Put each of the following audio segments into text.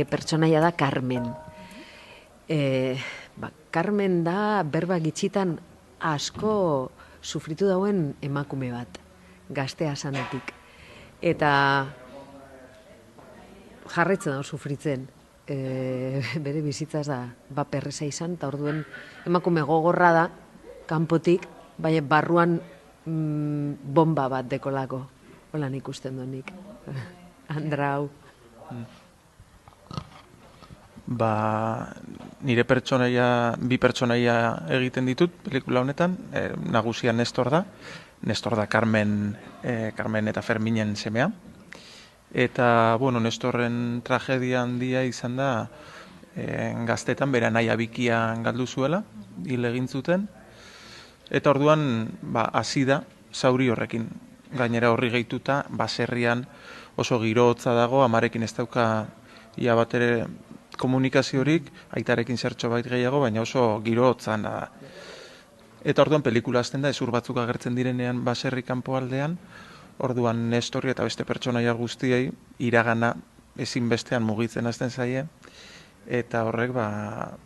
pertsonaia da Carmen. Carmen da berba gitxitan asko sufritu dauen emakume bat, gaztea zanetik. Eta jarraitzen da sufritzen. Bere bizitzaz da perreza izan, eta orduen emakume gogorra da, kanpotik, baina barruan bomba bat dekolako. Holan ikusten duenik. Andrau. Nire bi pertsonaia egiten ditut pelikula honetan, nagusia Nestor da Carmen eta Ferminen semea. Eta, Nestorren tragedia handia izan da gaztetan bere anaia bikia galdu zuela, hil egin zuten. Eta orduan, hasi da, zauri horrekin. Gainera horri gehituta, baserrian oso giro hotza dago, amarekin ez dauka ia bat ere komunikaziorik, aitarekin zertxo bait gehiago, baina oso giro hotzan da. Eta orduan pelikula hasten da, ezur batzuk agertzen direnean baserri kanpoaldean, orduan Nestorri eta beste pertsonaia guztiei iragana ezinbestean mugitzen hasten zaie, eta horrek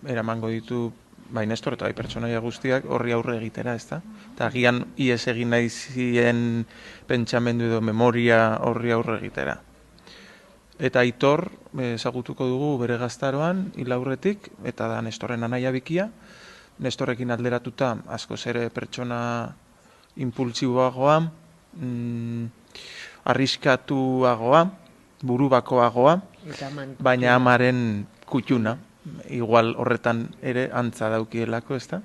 eramango ditu bai Nestor eta bai pertsonaia guztiak horri aurre egitera, ezta? Eta agian ies egin nahi zien pentsamendu edo memoria horri aurre egitera. Eta Aitor ezagutuko dugu bere gaztaroan hil aurretik, eta da Nestorren anaia bikia. Nestorrekin alderatuta askoz ere pertsona impultsiboagoa, arriskatuagoa, burubakoagoa, baina amaren kutxuna. Igual horretan ere antza daukielako, ez da?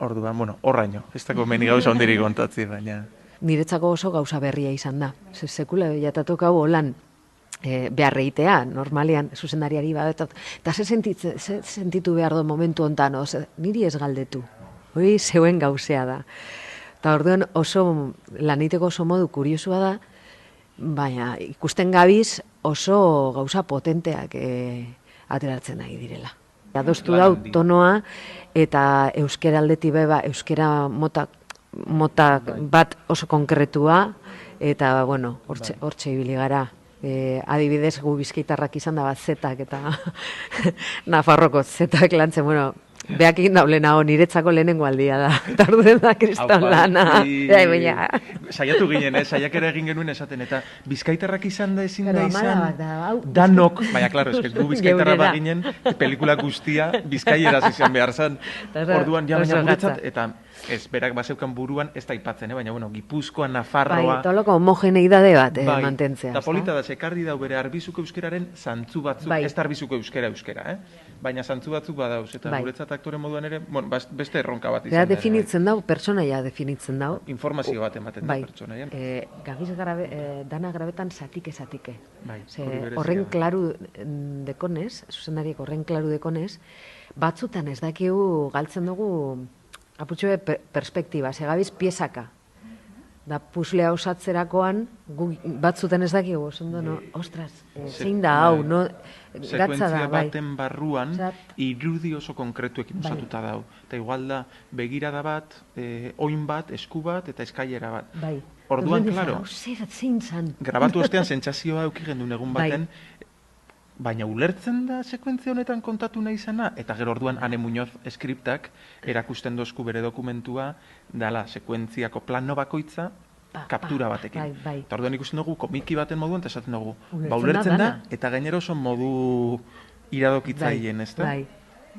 Orduan, horraino, ez da komeni gauza ondirik kontatzi, baina... Niretzako oso gauza berria izan da. Sekula jatatuko hau holan beharreitea, normalean, zuzendariari bat, eta ze sentitu behar do momentu ontan, niri ez galdetu. Hori zeuen gauzea da. Eta orduan laniteko oso modu kuriosua da, baina ikusten gabiz oso gauza potenteak ateratzen nahi direla. Adostu dau tonoa eta euskera aldetik euskera mota bat oso konkretua, eta hortxe ibili gara. Adibidez gu bizkaitarrak izan da bat zetak eta Nafarroko zetak lantzen, beak egin daulena niretzako lehenengo aldia da. Eta orduen da kriston lana. Saiatu ginen, saiakera egin genuen esaten, eta bizkaitarrak izan da ezin da izan danok, baina, klaro, gu bizkaitarra baginen, pelikula guztia bizkaieraz izan behar zen. Orduan, baina guretzat, eta ez, berak baseukan buruan, ez da ipatzen, baina, Gipuzkoa, Nafarroa... Bai, toloko homogeneidade bat mantentzea. Eta polita da, sekarri dau bere arbizuko euskeraren zantzu batzuk, ez da arbizuko euskera, baina zantzu batzuk badauz, eta guretzat aktore moduan ere, beste erronka bat izan da. Definitzen dau, pertsonaia definitzen dau. Informazio bat ematen da pertsonaia. Gabiz dana grabetan zatike. Horren klaru dekonez, zuzendariek horren klaru dekonez, batzutan ez dakigu galtzen dugu apurtxoe perspektiba, segabiz piezaka. Da puslea osatzerakoan, batzutan ez dakigu, ostras, zein da hau, gatza da, sekuentzia baten barruan, irudi oso konkretuekin osatuta dau. Eta igual da, begirada bat, oin bat, esku bat, eta eskailera bat. Orduan, klaro, grabatu ostean sentsazioa eukigen duen egun baten, baina ulertzen da sekuentzia honetan kontatu nahi izana, eta gero orduan Ane Muñoz eskriptak erakusten dozku bere dokumentua dala sekuentziako plano bakoitza kaptura batekin. Eta orduan ikusten dugu komiki baten moduan, eta esaten dugu, ulertzen da, eta gainera oso modu iradokitzaien, ez da?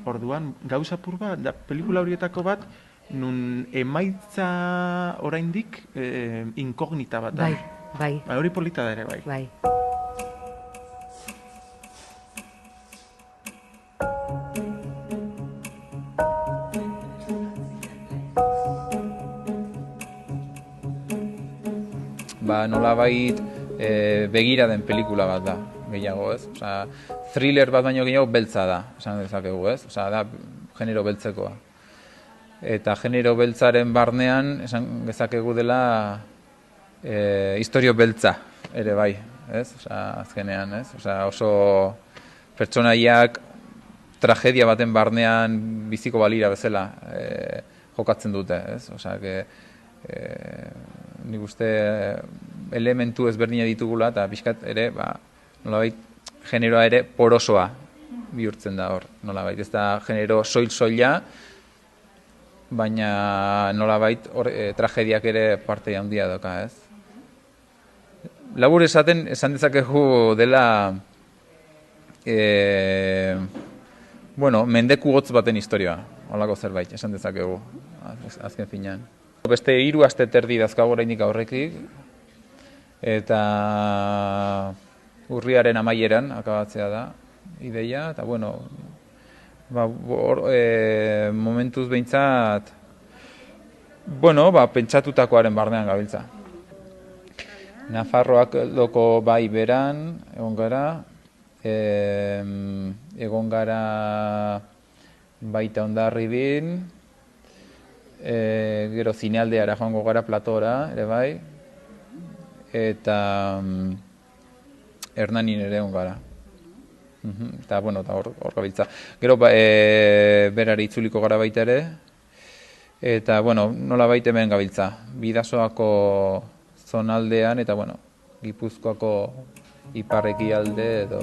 Orduan, gauza pur bat, da pelikula horietako bat, nun emaitza oraindik inkognita bat da. Hori polita da ere, bai. Nolabait begira den pelikula bat da, gehiago, ez? Thriller bat baino gehiago beltza da, esan dezakegu, ez? Da genero beltzekoa. Eta genero beltzaren barnean, esan dezakegu dela historio beltza ere bai, ez? Azkenean, ez? Oso pertsonaiak tragedia baten barnean biziko balira bezala jokatzen dute, ez? Nik uste elementu ezberdina ditugula eta pixkat ere, nolabait generoa ere porosoa bihurtzen da hor, nolabait. Ez da genero soil-soila, baina nolabait hor tragediak ere parte handia doka, ez? Labur esan dezakegu dela mendeku hotz baten historia, holako zerbait, esan dezakegu, azken finean. Beste 3 aste terdi dazkago oraindik aurretik, eta urriaren amaieran akabatzea da ideia, eta momentuz behintzat, pentsatutakoaren barnean gabiltza. Nafarroak loko bai beran, egon gara baita Hondarribin, gero Zinealdeara joango gara Platora, ere bai, eta Hernanin ere egon gara. Eta hor gabiltza. Gero berari itzuliko gara baita ere, eta nola baita hemen gabiltza. Bidasoako zonaldean eta Gipuzkoako ipar ekialde edo